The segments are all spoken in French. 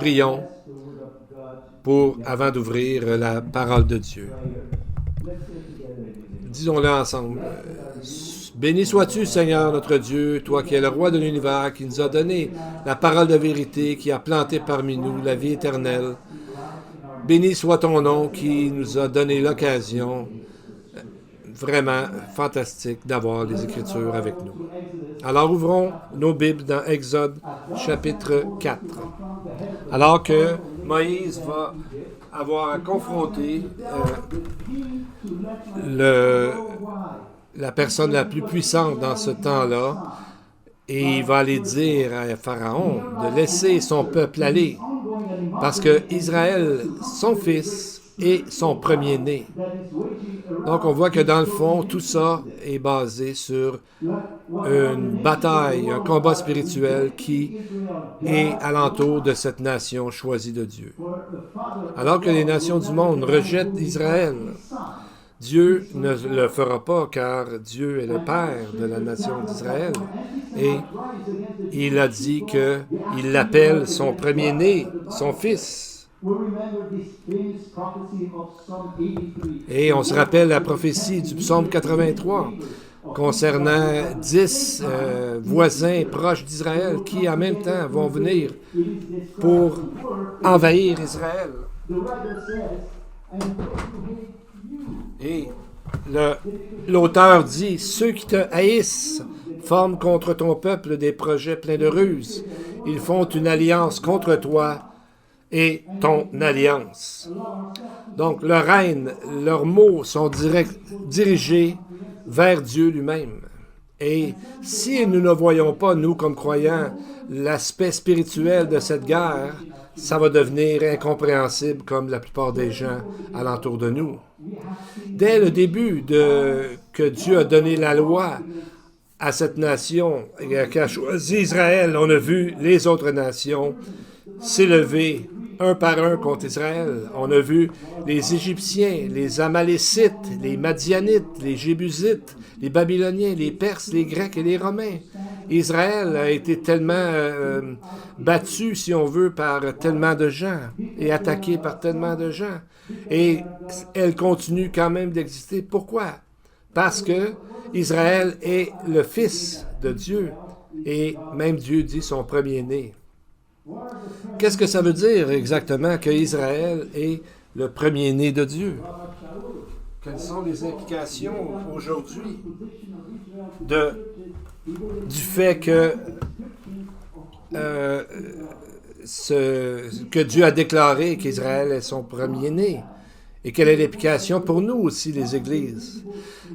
Prions avant d'ouvrir la parole de Dieu. Disons-le ensemble. Béni sois-tu, Seigneur notre Dieu, toi qui es le roi de l'univers, qui nous a donné la parole de vérité, qui a planté parmi nous la vie éternelle. Béni soit ton nom qui nous a donné l'occasion vraiment fantastique d'avoir les Écritures avec nous. Alors ouvrons nos Bibles dans Exode chapitre 4. Alors que Moïse va avoir à confronter la personne la plus puissante dans ce temps-là, et il va aller dire à Pharaon de laisser son peuple aller, parce que Israël, son fils, est son premier-né. Donc on voit que dans le fond, tout ça est basé sur une bataille, un combat spirituel qui est alentour de cette nation choisie de Dieu. Alors que les nations du monde rejettent Israël, Dieu ne le fera pas, car Dieu est le Père de la nation d'Israël. Et il a dit qu'il l'appelle son premier-né, son fils. Et on se rappelle la prophétie du psaume 83 concernant 10 voisins proches d'Israël qui, en même temps, vont venir pour envahir Israël. Et l'auteur dit, « Ceux qui te haïssent forment contre ton peuple des projets pleins de ruses. Ils font une alliance contre toi et ton alliance. » Donc, leur haine, leurs mots sont dirigés vers Dieu lui-même. Et si nous ne voyons pas, nous, comme croyants, l'aspect spirituel de cette guerre, ça va devenir incompréhensible comme la plupart des gens alentour de nous. Dès le début que Dieu a donné la loi à cette nation et qui a choisi Israël, on a vu les autres nations s'élever un par un contre Israël. On a vu les Égyptiens, les Amalécites, les Madianites, les Jébusites, les Babyloniens, les Perses, les Grecs et les Romains. Israël a été tellement battu, si on veut, par tellement de gens et attaqué par tellement de gens. Et elle continue quand même d'exister. Pourquoi? Parce que Israël est le fils de Dieu et même Dieu dit son premier-né. Qu'est-ce que ça veut dire exactement que Israël est le premier-né de Dieu? Quelles sont les implications aujourd'hui du fait que Dieu a déclaré qu'Israël est son premier-né? Et quelle est l'implication pour nous aussi, les églises?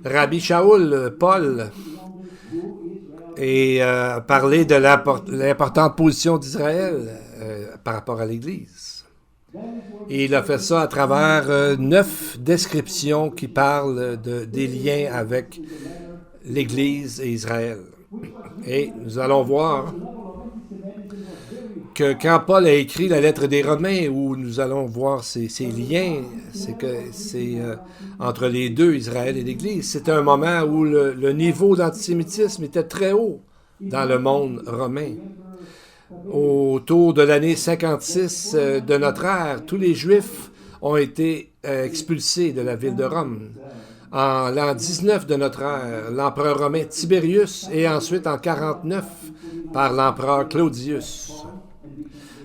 Rabbi Shaul, Paul, et parler de l'importante position d'Israël par rapport à l'Église. Et il a fait ça à travers 9 descriptions qui parlent des liens avec l'Église et Israël. Et nous allons voir que quand Paul a écrit la lettre des Romains, où nous allons voir ces liens, c'est entre les deux, Israël et l'Église, c'est un moment où le niveau d'antisémitisme était très haut dans le monde romain. Autour de l'année 56 de notre ère, tous les Juifs ont été expulsés de la ville de Rome. En l'an 19 de notre ère, l'empereur romain Tiberius, et ensuite en 49 par l'empereur Claudius.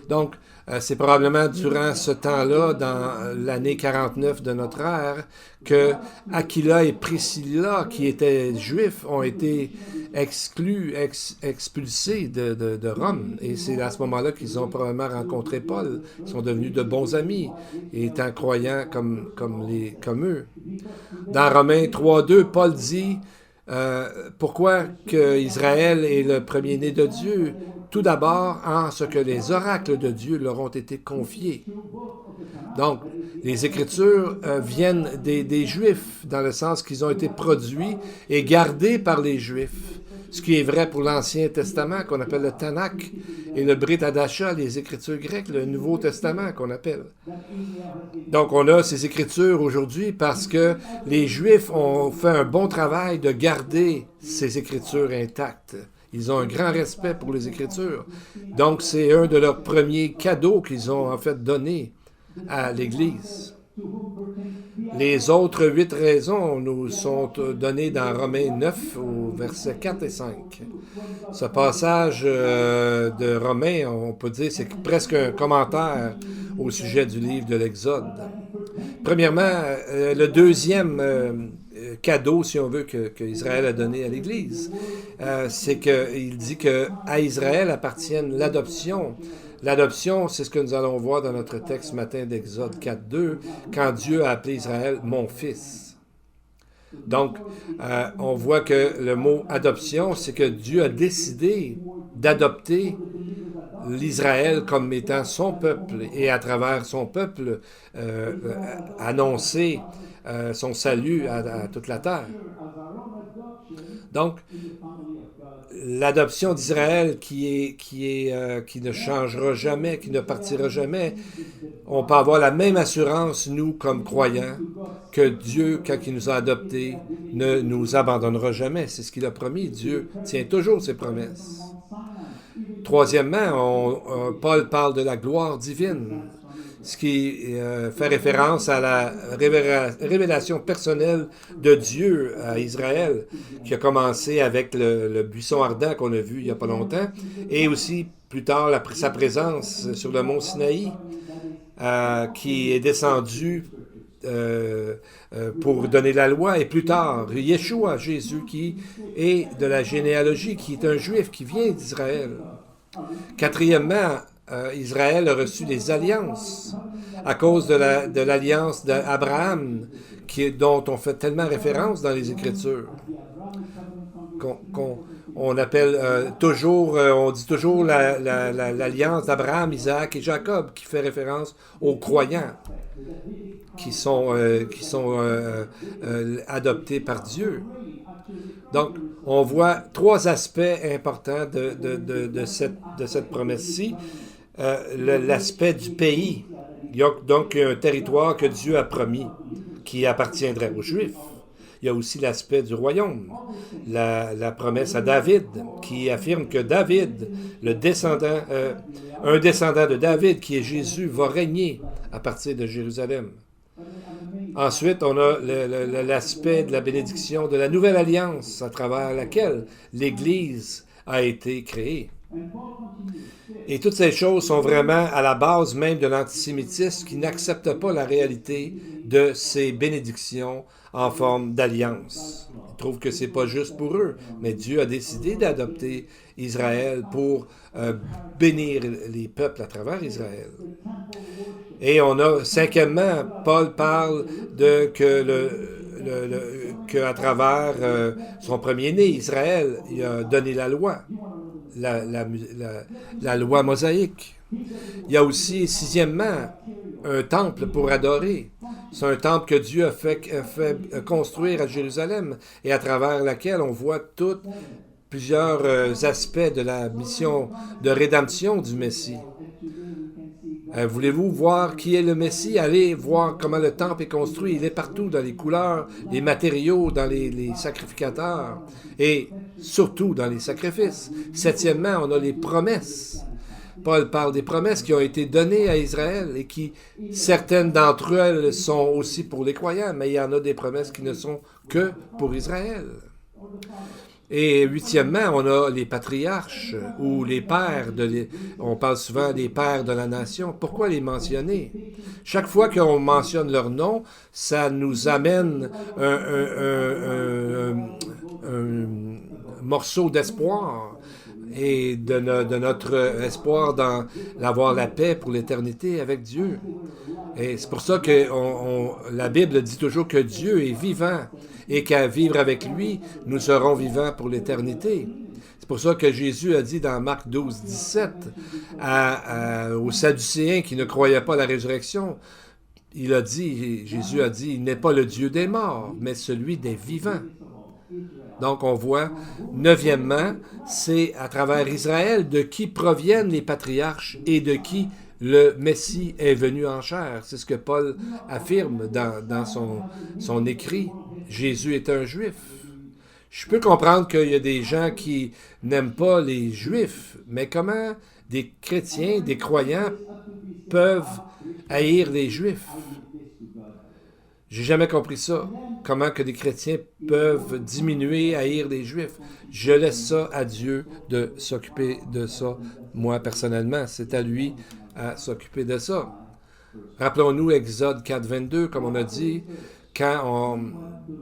Donc, c'est probablement durant ce temps-là, dans l'année 49 de notre ère, que Aquila et Priscilla, qui étaient juifs, ont été expulsés de Rome. Et c'est à ce moment-là qu'ils ont probablement rencontré Paul. Ils sont devenus de bons amis, étant croyants comme eux. Dans Romains 3.2, Paul dit pourquoi que Israël est le premier-né de Dieu. Tout d'abord, en ce que les oracles de Dieu leur ont été confiés. Donc, les Écritures viennent des Juifs, dans le sens qu'ils ont été produits et gardés par les Juifs. Ce qui est vrai pour l'Ancien Testament, qu'on appelle le Tanakh, et le Brit Hadasha, les Écritures grecques, le Nouveau Testament, qu'on appelle. Donc, on a ces Écritures aujourd'hui parce que les Juifs ont fait un bon travail de garder ces Écritures intactes. Ils ont un grand respect pour les Écritures. Donc, c'est un de leurs premiers cadeaux qu'ils ont en fait donné à l'Église. Les autres 8 raisons nous sont données dans Romains 9 au verset 4 et 5. Ce passage de Romains, on peut dire, c'est presque un commentaire au sujet du livre de l'Exode. Premièrement, le deuxième cadeau, si on veut, que Israël a donné à l'Église, c'est qu'il dit qu'à Israël appartienne l'adoption. L'adoption, c'est ce que nous allons voir dans notre texte ce matin d'Exode 4.2, quand Dieu a appelé Israël « mon fils ». Donc, on voit que le mot « adoption », c'est que Dieu a décidé d'adopter l'Israël comme étant son peuple et à travers son peuple annoncer son salut à toute la terre. Donc, l'adoption d'Israël qui ne changera jamais, qui ne partira jamais, on peut avoir la même assurance, nous, comme croyants, que Dieu, quand il nous a adoptés, ne nous abandonnera jamais. C'est ce qu'il a promis. Dieu tient toujours ses promesses. Troisièmement, Paul parle de la gloire divine, ce qui fait référence à la révélation personnelle de Dieu à Israël, qui a commencé avec le buisson ardent qu'on a vu il n'y a pas longtemps, et aussi plus tard sa présence sur le mont Sinaï, qui est descendu pour donner la loi, et plus tard, Yeshua, Jésus, qui est de la généalogie, qui est un juif, qui vient d'Israël. Quatrièmement, Israël a reçu des alliances à cause de l'alliance d'Abraham, dont on fait tellement référence dans les Écritures. On appelle toujours, on dit toujours l'alliance d'Abraham, Isaac et Jacob, qui fait référence aux croyants qui sont adoptés par Dieu. Donc, on voit 3 aspects importants de cette promesse-ci. L'aspect du pays. Il y a donc un territoire que Dieu a promis, qui appartiendrait aux Juifs. Il y a aussi l'aspect du royaume, la promesse à David, qui affirme que David, un descendant de David, qui est Jésus, va régner à partir de Jérusalem. Ensuite, on a l'aspect de la bénédiction de la nouvelle alliance à travers laquelle l'Église a été créée. Et toutes ces choses sont vraiment à la base même de l'antisémitisme qui n'accepte pas la réalité de ces bénédictions en forme d'alliance. Ils trouvent que c'est pas juste pour eux, mais Dieu a décidé d'adopter Israël pour bénir les peuples à travers Israël. Et on a, cinquièmement, Paul parle qu'à travers son premier-né, Israël, il a donné la loi, la loi mosaïque. Il y a aussi, sixièmement, un temple pour adorer. C'est un temple que Dieu a fait construire à Jérusalem et à travers laquelle on voit plusieurs aspects de la mission de rédemption du Messie. Voulez-vous voir qui est le Messie? Allez voir comment le temple est construit. Il est partout, dans les couleurs, les matériaux, dans les sacrificateurs et surtout dans les sacrifices. Septièmement, on a les promesses. Paul parle des promesses qui ont été données à Israël et qui, certaines d'entre elles sont aussi pour les croyants, mais il y en a des promesses qui ne sont que pour Israël. Et huitièmement, on a les patriarches ou les pères. On parle souvent des pères de la nation. Pourquoi les mentionner? Chaque fois qu'on mentionne leur nom, ça nous amène un morceau d'espoir et de notre espoir d'avoir la paix pour l'éternité avec Dieu. Et c'est pour ça que la Bible dit toujours que Dieu est vivant et qu'à vivre avec lui, nous serons vivants pour l'éternité. C'est pour ça que Jésus a dit dans Marc 12, 17 aux Sadducéens qui ne croyaient pas à la résurrection, Jésus a dit, il n'est pas le Dieu des morts, mais celui des vivants. Donc on voit, neuvièmement, c'est à travers Israël de qui proviennent les patriarches et de qui le Messie est venu en chair. C'est ce que Paul affirme dans son écrit. Jésus est un Juif. Je peux comprendre qu'il y a des gens qui n'aiment pas les Juifs, mais comment des chrétiens, des croyants peuvent haïr les Juifs? J'ai jamais compris ça. Comment que des chrétiens peuvent diminuer, haïr les Juifs? Je laisse ça à Dieu de s'occuper de ça. Moi, personnellement, c'est à lui à s'occuper de ça. Rappelons-nous Exode 4, 22, comme on a dit,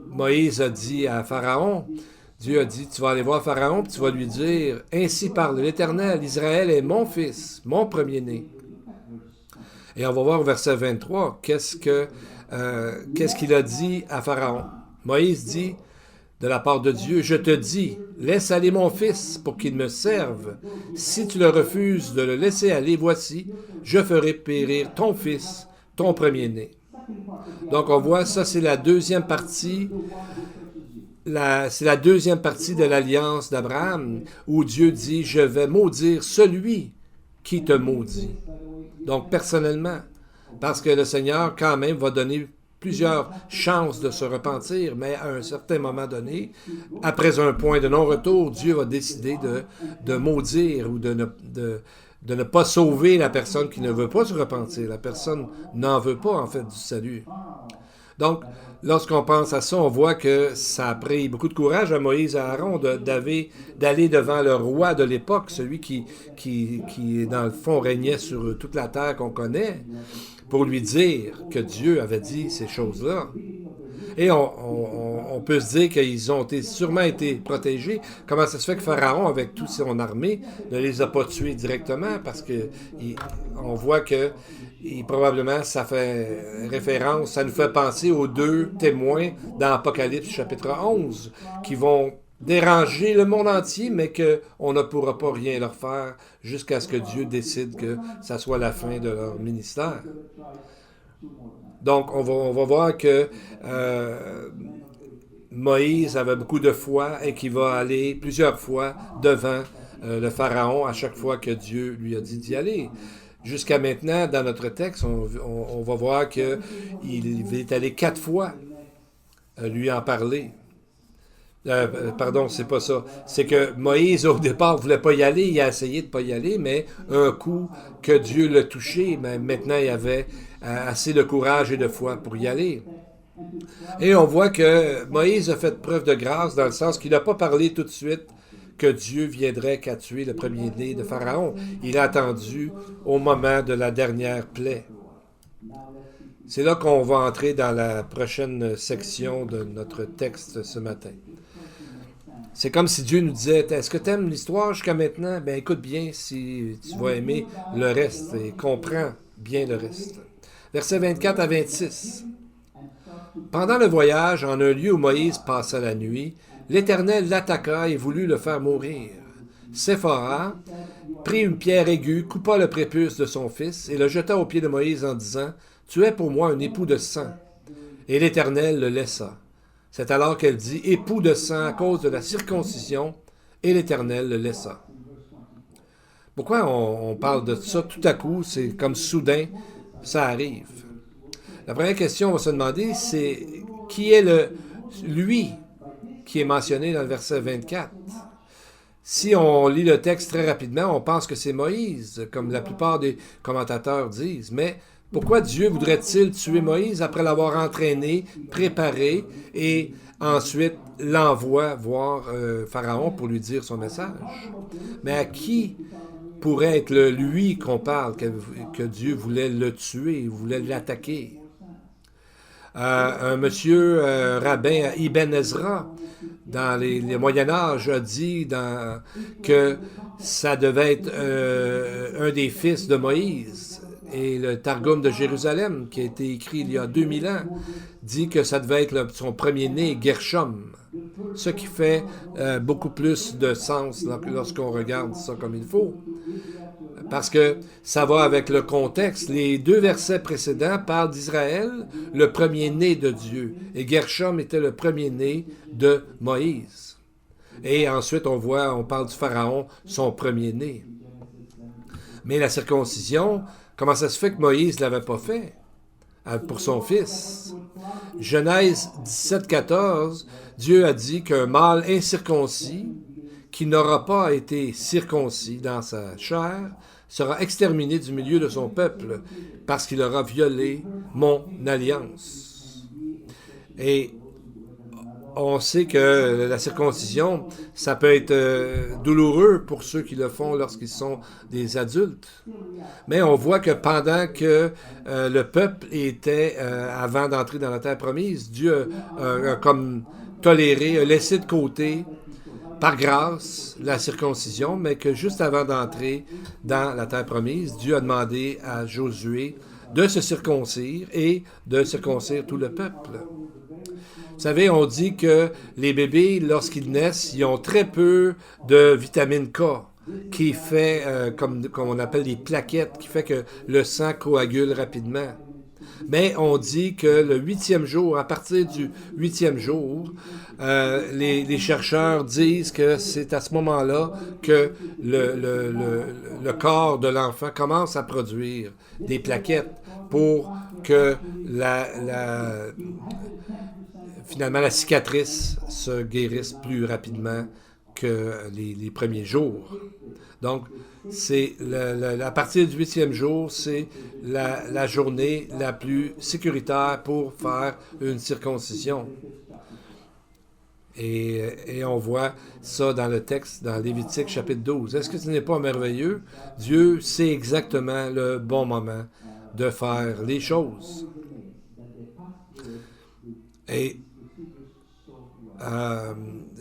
Moïse a dit à Pharaon, Dieu a dit, tu vas aller voir Pharaon, puis tu vas lui dire, ainsi parle l'Éternel, Israël est mon fils, mon premier-né. Et on va voir au verset 23, qu'est-ce qu'il a dit à Pharaon. Moïse dit, de la part de Dieu, je te dis, laisse aller mon fils pour qu'il me serve. Si tu le refuses de le laisser aller, voici, je ferai périr ton fils, ton premier-né. Donc on voit, ça c'est la deuxième partie, c'est la deuxième partie de l'alliance d'Abraham, où Dieu dit, je vais maudire celui qui te maudit. Donc personnellement, parce que le Seigneur quand même va donner plusieurs chances de se repentir, mais à un certain moment donné, après un point de non-retour, Dieu va décider de maudire ou de ne pas sauver la personne qui ne veut pas se repentir. La personne n'en veut pas, en fait, du salut. Donc, lorsqu'on pense à ça, on voit que ça a pris beaucoup de courage à Moïse et à Aaron d'aller devant le roi de l'époque, celui qui, dans le fond, régnait sur toute la terre qu'on connaît, pour lui dire que Dieu avait dit ces choses-là. Et on peut se dire qu'ils ont sûrement été protégés. Comment ça se fait que Pharaon, avec toute son armée, ne les a pas tués directement? Parce que on voit que probablement ça fait référence, ça nous fait penser aux deux témoins dans Apocalypse chapitre 11 qui vont déranger le monde entier, mais qu'on ne pourra pas rien leur faire jusqu'à ce que Dieu décide que ça soit la fin de leur ministère. Donc, on va voir que Moïse avait beaucoup de foi et qu'il va aller plusieurs fois devant le Pharaon à chaque fois que Dieu lui a dit d'y aller. Jusqu'à maintenant, dans notre texte, on va voir qu'il est allé 4 fois lui en parler. Pardon, c'est pas ça. C'est que Moïse, au départ, ne voulait pas y aller. Il a essayé de ne pas y aller, mais un coup que Dieu l'a touché, mais maintenant il avait assez de courage et de foi pour y aller. Et on voit que Moïse a fait preuve de grâce dans le sens qu'il n'a pas parlé tout de suite que Dieu viendrait qu'à tuer le premier-né de Pharaon. Il a attendu au moment de la dernière plaie. C'est là qu'on va entrer dans la prochaine section de notre texte ce matin. C'est comme si Dieu nous disait, est-ce que tu aimes l'histoire jusqu'à maintenant? Ben écoute bien si tu vas aimer le reste et comprends bien le reste. Versets 24 à 26. Pendant le voyage, en un lieu où Moïse passa la nuit, l'Éternel l'attaqua et voulut le faire mourir. Séphora prit une pierre aiguë, coupa le prépuce de son fils et le jeta aux pieds de Moïse en disant, « Tu es pour moi un époux de sang. » Et l'Éternel le laissa. C'est alors qu'elle dit, « Époux de sang à cause de la circoncision. » Et l'Éternel le laissa. Pourquoi on parle de ça tout à coup? C'est comme soudain, ça arrive. La première question, on va se demander, c'est qui est lui qui est mentionné dans le verset 24? Si on lit le texte très rapidement, on pense que c'est Moïse, comme la plupart des commentateurs disent. Mais pourquoi Dieu voudrait-il tuer Moïse après l'avoir entraîné, préparé et ensuite l'envoie voir Pharaon pour lui dire son message? Mais à qui pourrait être lui qu'on parle, que Dieu voulait le tuer, voulait l'attaquer? Un monsieur rabbin Ibn Ezra, dans les Moyen-Âge, a dit que ça devait être un des fils de Moïse. Et le Targum de Jérusalem, qui a été écrit il y a 2000 ans, dit que ça devait être son premier-né, Gershom. Ce qui fait beaucoup plus de sens lorsqu'on regarde ça comme il faut. Parce que ça va avec le contexte. Les 2 versets précédents parlent d'Israël, le premier-né de Dieu. Et Gershom était le premier-né de Moïse. Et ensuite, on parle du Pharaon, son premier-né. Mais la circoncision, comment ça se fait que Moïse ne l'avait pas fait? pour son fils. Genèse 17, 14, Dieu a dit qu'un mâle incirconcis, qui n'aura pas été circoncis dans sa chair, sera exterminé du milieu de son peuple, parce qu'il aura violé mon alliance. Et on sait que la circoncision, ça peut être douloureux pour ceux qui le font lorsqu'ils sont des adultes. Mais on voit que pendant que le peuple était, avant d'entrer dans la terre promise, Dieu a comme toléré, a laissé de côté, par grâce, la circoncision, mais que juste avant d'entrer dans la terre promise, Dieu a demandé à Josué de se circoncire et de circoncire tout le peuple. Vous savez, on dit que les bébés, lorsqu'ils naissent, ils ont très peu de vitamine K, qui fait, comme on appelle des plaquettes, qui fait que le sang coagule rapidement. Mais on dit que le 8e jour, à partir du 8e jour, les chercheurs disent que c'est à ce moment-là que le corps de l'enfant commence à produire des plaquettes pour que finalement la cicatrice se guérisse plus rapidement que les premiers jours. Donc, c'est à partir du 8e jour, c'est la journée la plus sécuritaire pour faire une circoncision. Et on voit ça dans le texte, dans Lévitique chapitre 12. Est-ce que ce n'est pas merveilleux? Dieu sait exactement le bon moment de faire les choses. Et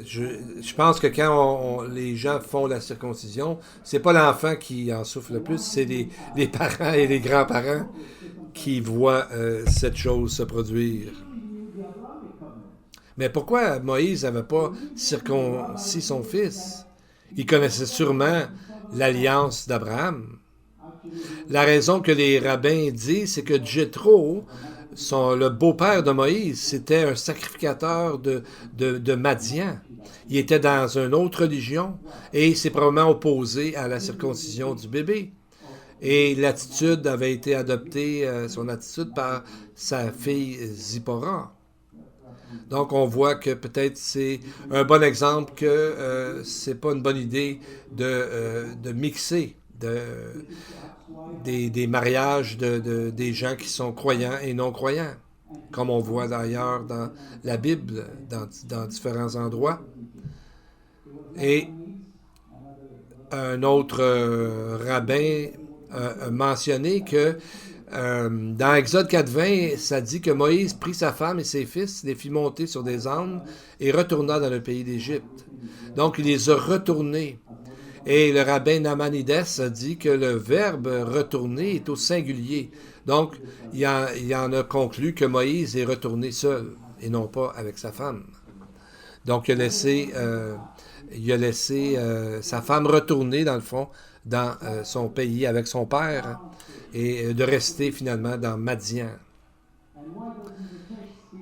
je pense que quand les gens font la circoncision, c'est pas l'enfant qui en souffre le plus, c'est les parents et les grands-parents qui voient cette chose se produire. Mais pourquoi Moïse n'avait pas circoncis son fils? Il connaissait sûrement l'alliance d'Abraham. La raison que les rabbins disent, c'est que Jéthro, le beau-père de Moïse, c'était un sacrificateur de Madian. Il était dans une autre religion et il s'est probablement opposé à la circoncision du bébé. Et l'attitude avait été adoptée, son attitude, par sa fille Zipporah. Donc, on voit que peut-être c'est un bon exemple que c'est pas une bonne idée de mixer des mariages des gens qui sont croyants et non-croyants, comme on voit d'ailleurs dans la Bible, dans différents endroits. Et un autre rabbin a mentionné que dans Exode 4.20, ça dit que Moïse prit sa femme et ses fils, les fit monter sur des ânes et retourna dans le pays d'Égypte. Donc, il les a retournés. Et le rabbin Namanides a dit que le verbe retourner est au singulier. Donc, il en a conclu que Moïse est retourné seul et non pas avec sa femme. Donc, il a laissé sa femme retourner, dans le fond, dans son pays avec son père et de rester finalement dans Madian.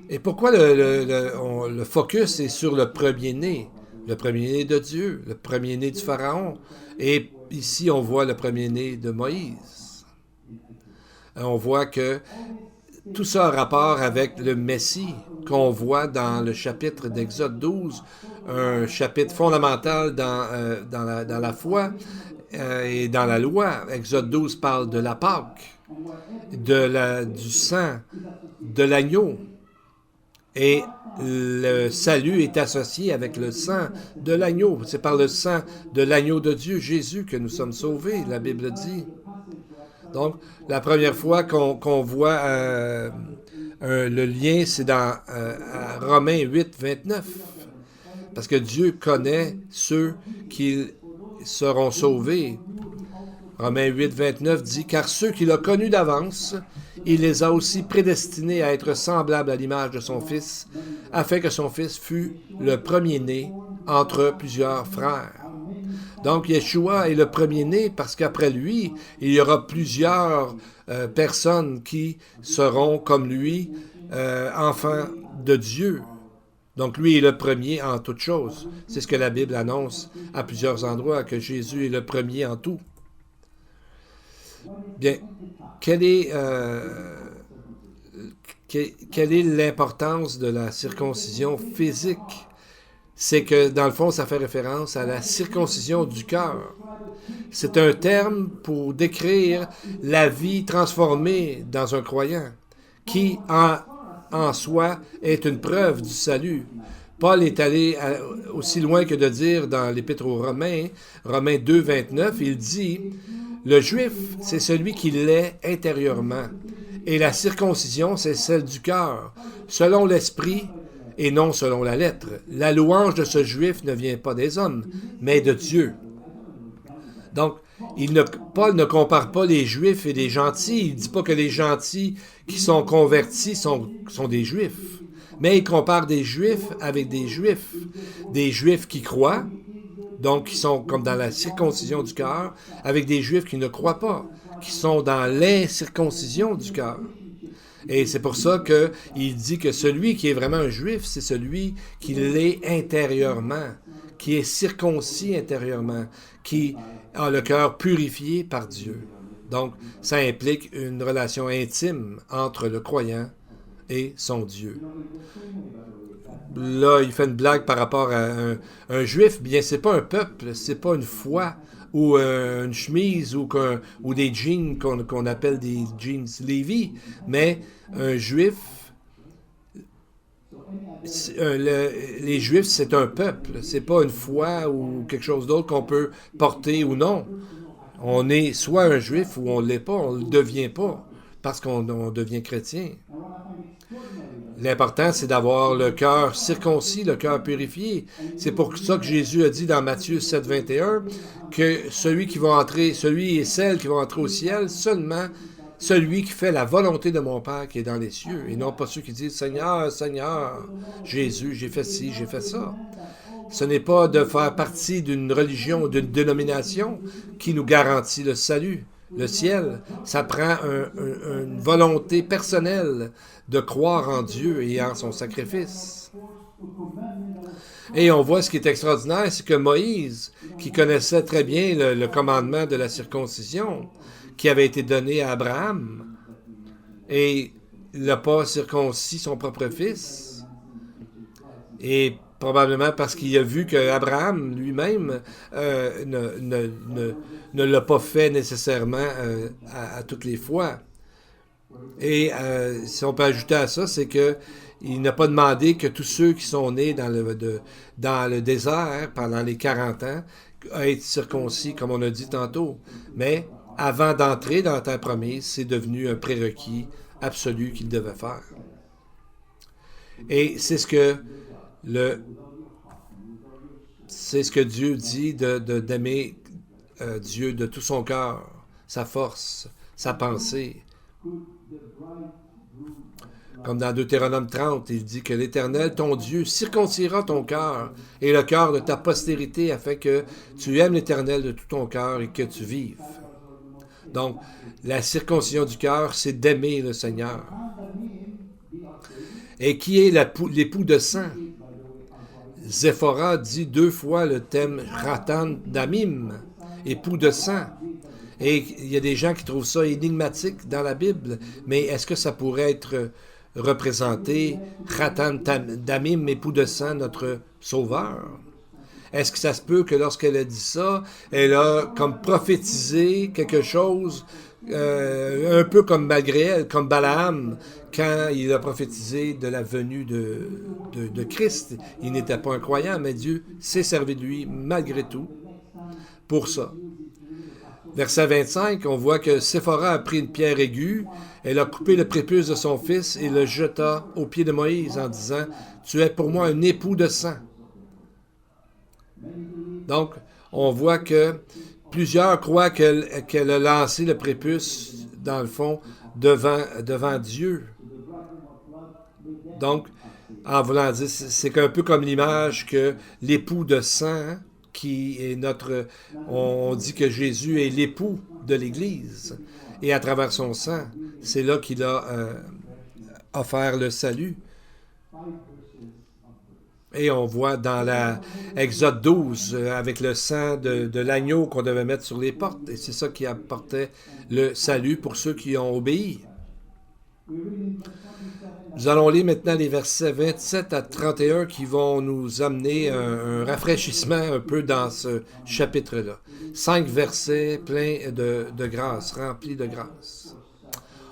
Et pourquoi le focus est sur le premier-né? Le premier-né de Dieu, le premier-né du Pharaon. Et ici, on voit le premier-né de Moïse. On voit que tout ça a rapport avec le Messie qu'on voit dans le chapitre d'Exode 12, un chapitre fondamental dans la foi et dans la loi. Exode 12 parle de la Pâque, du sang, de l'agneau. Et le salut est associé avec le sang de l'agneau. C'est par le sang de l'agneau de Dieu, Jésus, que nous sommes sauvés, la Bible dit. Donc, la première fois qu'on voit le lien, c'est dans Romains 8, 29. Parce que Dieu connaît ceux qui seront sauvés. Romains 8, 29 dit « Car ceux qu'il a connus d'avance, il les a aussi prédestinés à être semblables à l'image de son Fils, afin que son Fils fût le premier-né entre plusieurs frères. » Donc, Yeshua est le premier-né parce qu'après lui, il y aura plusieurs personnes qui seront, comme lui, enfants de Dieu. Donc, lui est le premier en toutes choses. C'est ce que la Bible annonce à plusieurs endroits, que Jésus est le premier en tout. Bien, quelle est quelle est l'importance de la circoncision physique? C'est que, dans le fond, ça fait référence à la circoncision du cœur. C'est un terme pour décrire la vie transformée dans un croyant, qui, en soi, est une preuve du salut. Paul est allé aussi loin que de dire dans l'Épître aux Romains, Romains 2, 29, il dit « Le Juif, c'est celui qui l'est intérieurement, et la circoncision, c'est celle du cœur, selon l'esprit et non selon la lettre. La louange de ce Juif ne vient pas des hommes, mais de Dieu. » Donc, Paul ne compare pas les Juifs et les gentils. Il ne dit pas que les gentils qui sont convertis sont des Juifs. Mais il compare des Juifs avec des Juifs qui croient, donc qui sont comme dans la circoncision du cœur, avec des Juifs qui ne croient pas, qui sont dans l'incirconcision du cœur. Et c'est pour ça qu'il dit que celui qui est vraiment un Juif, c'est celui qui l'est intérieurement, qui est circoncis intérieurement, qui a le cœur purifié par Dieu. Donc, ça implique une relation intime entre le croyant et son Dieu. Là, il fait une blague par rapport à un Juif. Bien, c'est pas un peuple, c'est pas une foi ou une chemise ou des jeans qu'on appelle des jeans Levi, mais un Juif, les Juifs, c'est un peuple, c'est pas une foi ou quelque chose d'autre qu'on peut porter ou non. On est soit un Juif ou on ne l'est pas, on ne le devient pas parce qu'on devient chrétien. L'important, c'est d'avoir le cœur circoncis, le cœur purifié. C'est pour ça que Jésus a dit dans Matthieu 7, 21 que celui et celle qui vont entrer au ciel, seulement celui qui fait la volonté de mon Père qui est dans les cieux, et non pas ceux qui disent « Seigneur, Seigneur, Jésus, j'ai fait ci, j'ai fait ça ». Ce n'est pas de faire partie d'une religion, d'une dénomination qui nous garantit le salut, le ciel. Ça prend une volonté personnelle de croire en Dieu et en son sacrifice. Et on voit ce qui est extraordinaire, c'est que Moïse, qui connaissait très bien le commandement de la circoncision, qui avait été donné à Abraham, et il n'a pas circoncis son propre fils, et probablement parce qu'il a vu qu'Abraham lui-même ne l'a pas fait nécessairement à toutes les fois. Et si on peut ajouter à ça, c'est qu'il n'a pas demandé que tous ceux qui sont nés dans le désert pendant les 40 ans aient été circoncis, comme on a dit tantôt. Mais avant d'entrer dans la terre promise, c'est devenu un prérequis absolu qu'il devait faire. Et c'est ce que Dieu dit d'aimer Dieu de tout son cœur, sa force, sa pensée. Comme dans Deutéronome 30, il dit que l'Éternel, ton Dieu, circoncira ton cœur et le cœur de ta postérité afin que tu aimes l'Éternel de tout ton cœur et que tu vives. Donc, la circoncision du cœur, c'est d'aimer le Seigneur. Et qui est l'époux de sang? Zéphora dit 2 fois le thème Ratan Damim, époux de sang. Et il y a des gens qui trouvent ça énigmatique dans la Bible, mais est-ce que ça pourrait être représenté Ratan Damim, époux de sang, notre Sauveur? Est-ce que ça se peut que lorsqu'elle a dit ça, elle a comme prophétisé quelque chose, un peu comme malgré elle, comme Balaam, quand il a prophétisé de la venue de Christ. Il n'était pas un croyant, mais Dieu s'est servi de lui malgré tout pour ça. Verset 25, on voit que Séphora a pris une pierre aiguë, elle a coupé le prépuce de son fils et le jeta aux pieds de Moïse en disant « Tu es pour moi un époux de sang ». Donc, on voit que plusieurs croient qu'elle a lancé le prépuce, dans le fond, devant Dieu. Donc, en voulant dire, c'est un peu comme l'image que l'époux de sang, qui est on dit que Jésus est l'époux de l'Église. Et à travers son sang, c'est là qu'il a offert le salut. Et on voit dans Exode 12, avec le sang de l'agneau qu'on devait mettre sur les portes. Et c'est ça qui apportait le salut pour ceux qui ont obéi. Nous allons lire maintenant les versets 27 à 31 qui vont nous amener un rafraîchissement un peu dans ce chapitre-là. 5 versets pleins de grâce, remplis de grâce.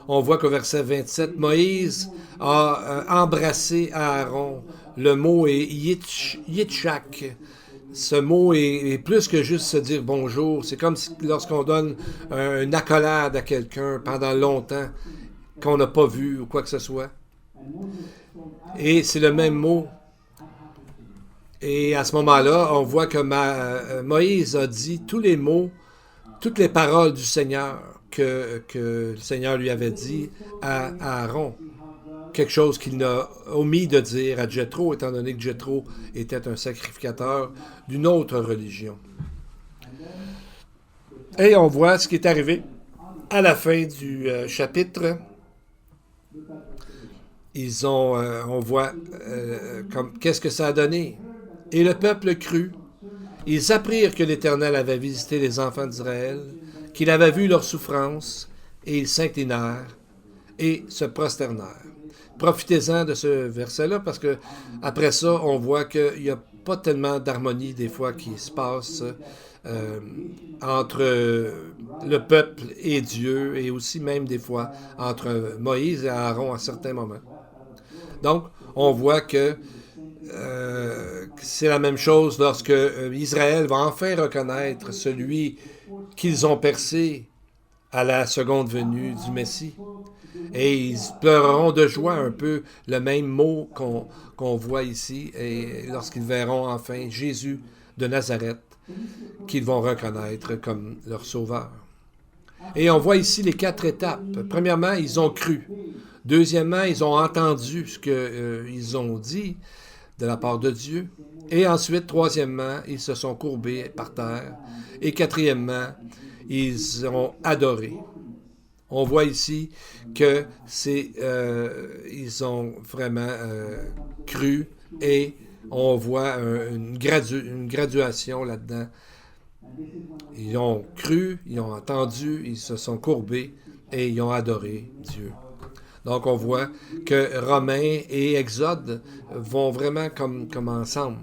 On voit qu'au verset 27, Moïse a embrassé Aaron. Le mot est Yitzhak. Ce mot est plus que juste se dire bonjour. C'est comme lorsqu'on donne une accolade à quelqu'un pendant longtemps qu'on n'a pas vu ou quoi que ce soit. Et c'est le même mot. Et à ce moment-là, on voit que Moïse a dit tous les mots, toutes les paroles du Seigneur que le Seigneur lui avait dit à Aaron. Quelque chose qu'il a omis de dire à Jéthro, étant donné que Jéthro était un sacrificateur d'une autre religion. Et on voit ce qui est arrivé à la fin du chapitre. On voit qu'est-ce que ça a donné. Et le peuple crut. Ils apprirent que l'Éternel avait visité les enfants d'Israël, qu'il avait vu leurs souffrances, et ils s'inclinèrent et se prosternèrent. Profitez-en de ce verset-là, parce que après ça, on voit qu'il n'y a pas tellement d'harmonie des fois qui se passe entre le peuple et Dieu, et aussi même des fois entre Moïse et Aaron à certains moments. Donc, on voit que c'est la même chose lorsque Israël va enfin reconnaître celui qu'ils ont percé à la seconde venue du Messie. Et ils pleureront de joie, un peu le même mot qu'on voit ici, et lorsqu'ils verront enfin Jésus de Nazareth, qu'ils vont reconnaître comme leur sauveur. Et on voit ici les 4 étapes. Premièrement, ils ont cru. Deuxièmement, ils ont entendu ce qu'ils ont dit de la part de Dieu. Et ensuite, troisièmement, ils se sont courbés par terre. Et quatrièmement, ils ont adoré. On voit ici que ils ont vraiment cru, et on voit une graduation là-dedans. Ils ont cru, ils ont entendu, ils se sont courbés et ils ont adoré Dieu. Donc on voit que Romains et Exode vont vraiment comme ensemble.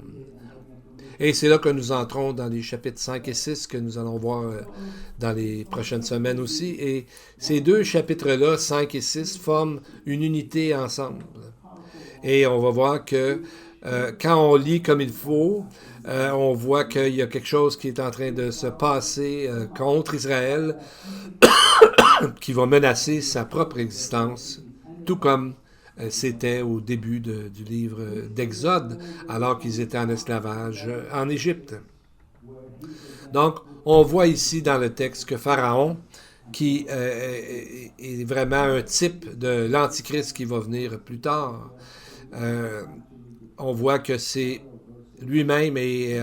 Et c'est là que nous entrons dans les chapitres 5 et 6 que nous allons voir dans les prochaines semaines aussi. Et ces 2 chapitres-là, 5 et 6, forment une unité ensemble. Et on va voir que quand on lit comme il faut, on voit qu'il y a quelque chose qui est en train de se passer contre Israël qui va menacer sa propre existence, tout comme c'était au début du livre d'Exode, alors qu'ils étaient en esclavage en Égypte. Donc, on voit ici dans le texte que Pharaon, qui est vraiment un type de l'Antichrist qui va venir plus tard, on voit que c'est lui-même et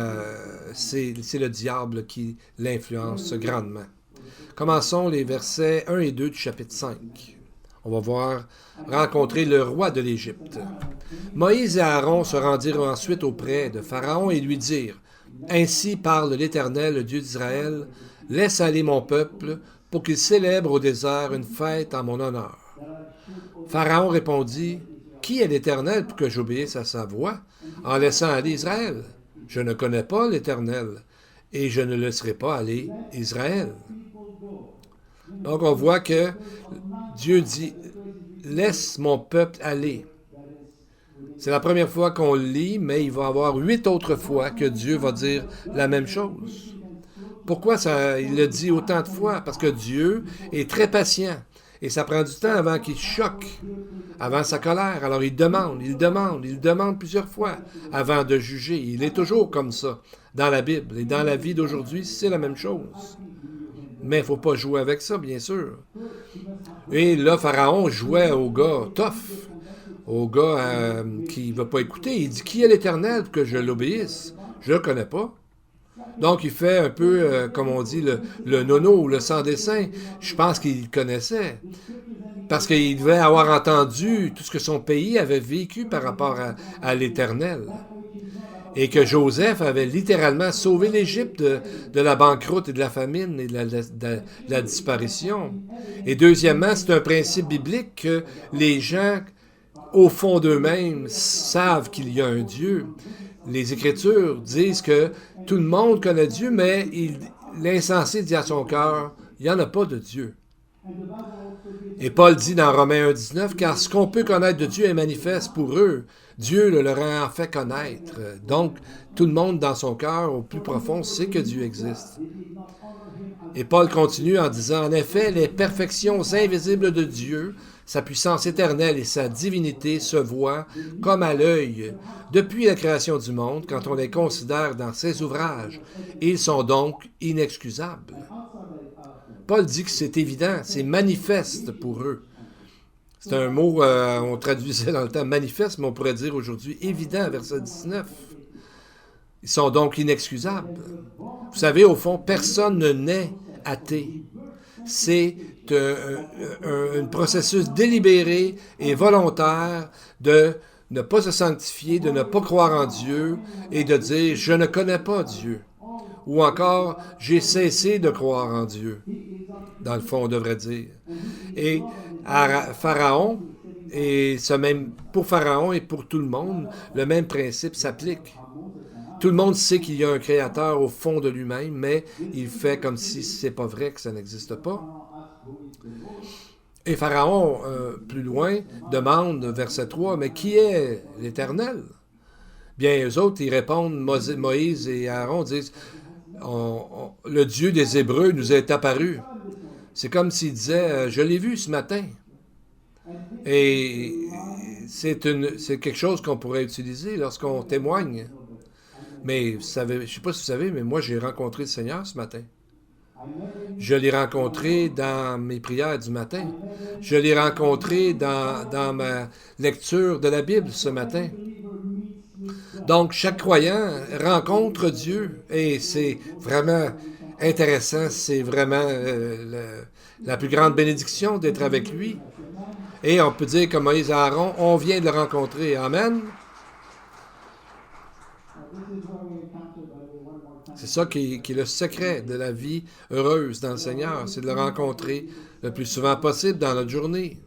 c'est le diable qui l'influence grandement. Commençons les versets 1 et 2 du chapitre 5. On va voir rencontrer le roi de l'Égypte. Moïse et Aaron se rendirent ensuite auprès de Pharaon et lui dirent: « Ainsi parle l'Éternel, le Dieu d'Israël, laisse aller mon peuple pour qu'il célèbre au désert une fête en mon honneur. » Pharaon répondit: « Qui est l'Éternel pour que j'obéisse à sa voix en laissant aller Israël? Je ne connais pas l'Éternel, et je ne laisserai pas aller Israël. » Donc on voit que Dieu dit « Laisse mon peuple aller ». C'est la première fois qu'on le lit, mais il va y avoir 8 autres fois que Dieu va dire la même chose. Pourquoi il le dit autant de fois? Parce que Dieu est très patient. Et ça prend du temps avant qu'il choque, avant sa colère. Alors il demande plusieurs fois avant de juger. Il est toujours comme ça dans la Bible. Et dans la vie d'aujourd'hui, c'est la même chose. Mais il ne faut pas jouer avec ça, bien sûr. Et là, Pharaon jouait au gars tough, au gars qui ne va pas écouter. Il dit: « Qui est l'Éternel pour que je l'obéisse? Je ne le connais pas. » Donc, il fait un peu, comme on dit, le nono ou le sans-dessin. Je pense qu'il connaissait. Parce qu'il devait avoir entendu tout ce que son pays avait vécu par rapport à l'Éternel. Et que Joseph avait littéralement sauvé l'Égypte de la banqueroute et de la famine et de la disparition. Et deuxièmement, c'est un principe biblique que les gens au fond d'eux-mêmes, savent qu'il y a un Dieu. Les Écritures disent que tout le monde connaît Dieu, mais l'insensé dit à son cœur, il n'y en a pas de Dieu. Et Paul dit dans Romains 1,19, car ce qu'on peut connaître de Dieu est manifeste pour eux. Dieu le leur a fait connaître. Donc, tout le monde dans son cœur, au plus profond, sait que Dieu existe. Et Paul continue en disant, en effet, les perfections invisibles de Dieu, sa puissance éternelle et sa divinité se voient comme à l'œil depuis la création du monde quand on les considère dans ses ouvrages. Ils sont donc inexcusables. Paul dit que c'est évident, c'est manifeste pour eux. C'est un mot, on traduisait dans le temps manifeste, mais on pourrait dire aujourd'hui évident, verset 19. Ils sont donc inexcusables. Vous savez, au fond, personne ne naît athée. C'est un processus délibéré et volontaire de ne pas se sanctifier, de ne pas croire en Dieu et de dire « je ne connais pas Dieu ». Ou encore « j'ai cessé de croire en Dieu ». Dans le fond, on devrait dire. Et à Pharaon, et pour Pharaon et pour tout le monde, le même principe s'applique. Tout le monde sait qu'il y a un créateur au fond de lui-même, mais il fait comme si c'est pas vrai, que ça n'existe pas. Et Pharaon, plus loin, demande, verset 3, « Mais qui est l'Éternel? » Bien, eux autres, ils répondent, Moïse et Aaron disent, « Le Dieu des Hébreux nous est apparu. » C'est comme s'ils disaient, « Je l'ai vu ce matin. » Et c'est quelque chose qu'on pourrait utiliser lorsqu'on témoigne. Mais vous savez, je ne sais pas si vous savez, mais moi, j'ai rencontré le Seigneur ce matin. Je l'ai rencontré dans mes prières du matin. Je l'ai rencontré dans ma lecture de la Bible ce matin. Donc, chaque croyant rencontre Dieu et c'est vraiment intéressant. C'est vraiment la plus grande bénédiction d'être avec lui. Et on peut dire comme Moïse et Aaron, on vient de le rencontrer. Amen. C'est ça qui est le secret de la vie heureuse dans le Seigneur, c'est de le rencontrer le plus souvent possible dans notre journée.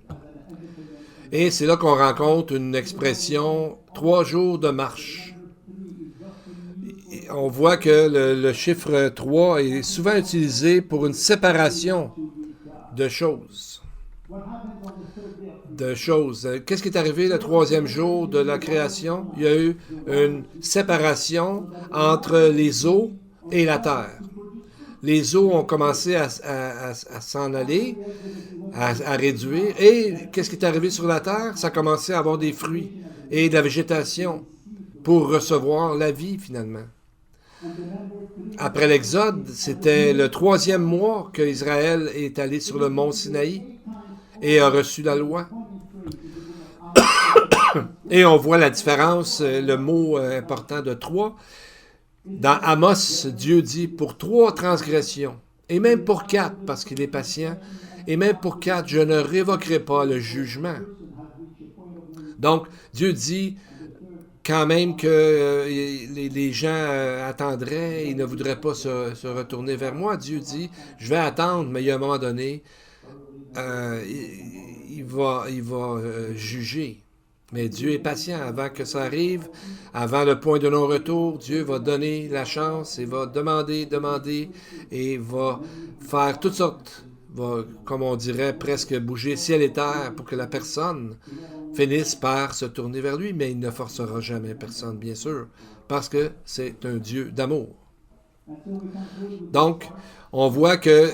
Et c'est là qu'on rencontre une expression « 3 jours de marche ». On voit que le chiffre 3 est souvent utilisé pour une séparation de choses. Qu'est-ce qui est arrivé le 3e jour de la création? Il y a eu une séparation entre les eaux et la terre. Les eaux ont commencé à s'en aller, à réduire. Et qu'est-ce qui est arrivé sur la terre? Ça a commencé à avoir des fruits et de la végétation pour recevoir la vie, finalement. Après l'Exode, c'était le 3e mois qu'Israël est allé sur le mont Sinaï et a reçu la loi. Et on voit la différence, le mot important de 3. Dans Amos, Dieu dit pour 3 transgressions, et même pour 4, parce qu'il est patient, et même pour 4, je ne révoquerai pas le jugement. Donc, Dieu dit quand même que les gens attendraient, ils ne voudraient pas se retourner vers moi. Dieu dit, je vais attendre, mais il y a un moment donné, il va juger. Mais Dieu est patient avant que ça arrive, avant le point de non-retour. Dieu va donner la chance et va demander, et va faire toutes sortes, va, comme on dirait, presque bouger ciel et terre pour que la personne finisse par se tourner vers lui. Mais il ne forcera jamais personne, bien sûr, parce que c'est un Dieu d'amour. Donc, on voit que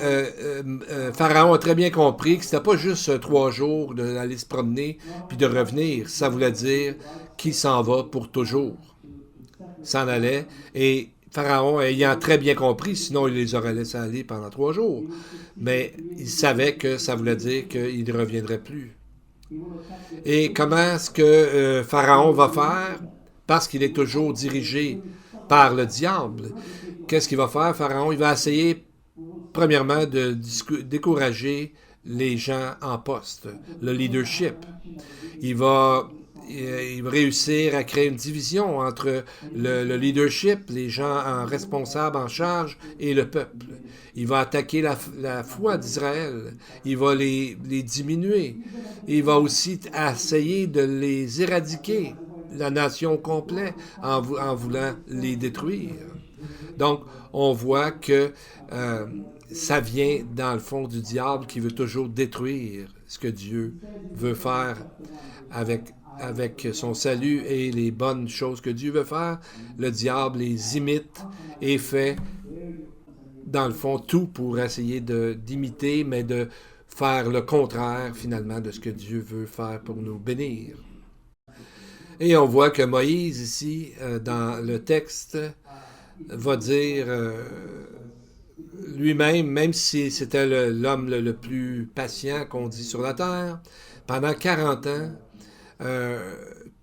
Pharaon a très bien compris que ce n'était pas juste 3 jours d'aller se promener puis de revenir. Ça voulait dire qu'il s'en va pour toujours. S'en allait. Et Pharaon, ayant très bien compris, sinon il les aurait laissés aller pendant 3 jours. Mais il savait que ça voulait dire qu'il ne reviendrait plus. Et comment est-ce que Pharaon va faire? Parce qu'il est toujours dirigé par le diable. Qu'est-ce qu'il va faire, Pharaon? Il va essayer, premièrement, de décourager les gens en poste, le leadership. Il va il va réussir à créer une division entre le leadership, les gens responsables en charge, et le peuple. Il va attaquer la foi d'Israël. Il va les diminuer. Il va aussi essayer de les éradiquer, la nation complète, en voulant les détruire. Donc, on voit que ça vient, dans le fond, du diable qui veut toujours détruire ce que Dieu veut faire avec son salut et les bonnes choses que Dieu veut faire. Le diable les imite et fait, dans le fond, tout pour essayer d'imiter, mais de faire le contraire, finalement, de ce que Dieu veut faire pour nous bénir. Et on voit que Moïse, ici, dans le texte, va dire lui-même, même si c'était l'homme le plus patient qu'on dit sur la terre, pendant 40 ans,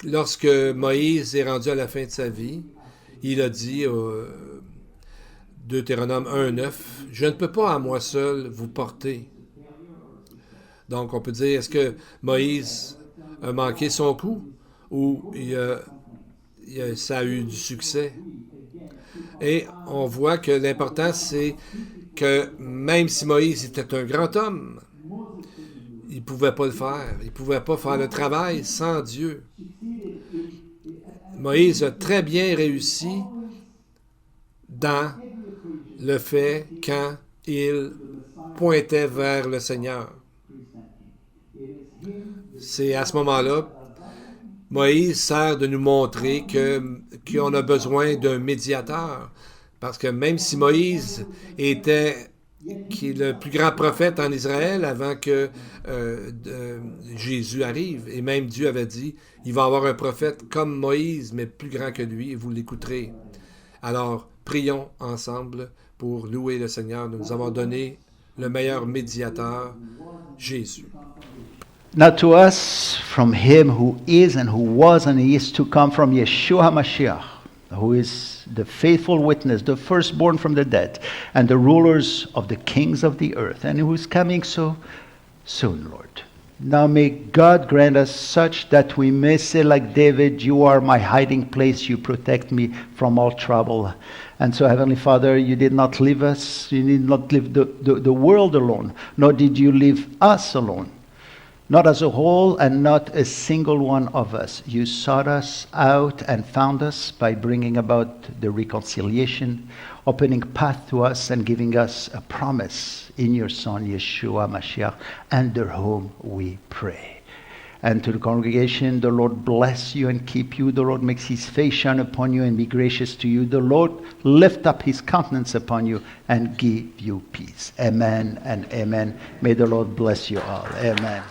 lorsque Moïse est rendu à la fin de sa vie, il a dit, Deutéronome 1.9, « Je ne peux pas à moi seul vous porter. » Donc, on peut dire, est-ce que Moïse a manqué son coup ou ça a eu du succès? Et on voit que l'important, c'est que même si Moïse était un grand homme, il ne pouvait pas le faire. Il ne pouvait pas faire le travail sans Dieu. Moïse a très bien réussi dans le fait quand il pointait vers le Seigneur. C'est à ce moment-là, Moïse sert de nous montrer qu'on a besoin d'un médiateur. Parce que même si Moïse était le plus grand prophète en Israël avant que Jésus arrive, et même Dieu avait dit, il va y avoir un prophète comme Moïse, mais plus grand que lui, et vous l'écouterez. Alors, prions ensemble pour louer le Seigneur de nous avoir donné le meilleur médiateur, Jésus. Now to us, from him who is and who was and is to come, from Yeshua HaMashiach, who is the faithful witness, the firstborn from the dead, and the rulers of the kings of the earth, and who is coming so soon, Lord. Now may God grant us such that we may say like David, you are my hiding place, you protect me from all trouble. And so, Heavenly Father, you did not leave us, you did not leave the world alone, nor did you leave us alone. Not as a whole and not a single one of us. You sought us out and found us by bringing about the reconciliation, opening path to us and giving us a promise in your Son, Yeshua Mashiach, under whom we pray. And to the congregation, the Lord bless you and keep you. The Lord makes his face shine upon you and be gracious to you. The Lord lift up his countenance upon you and give you peace. Amen and amen. May the Lord bless you all. Amen.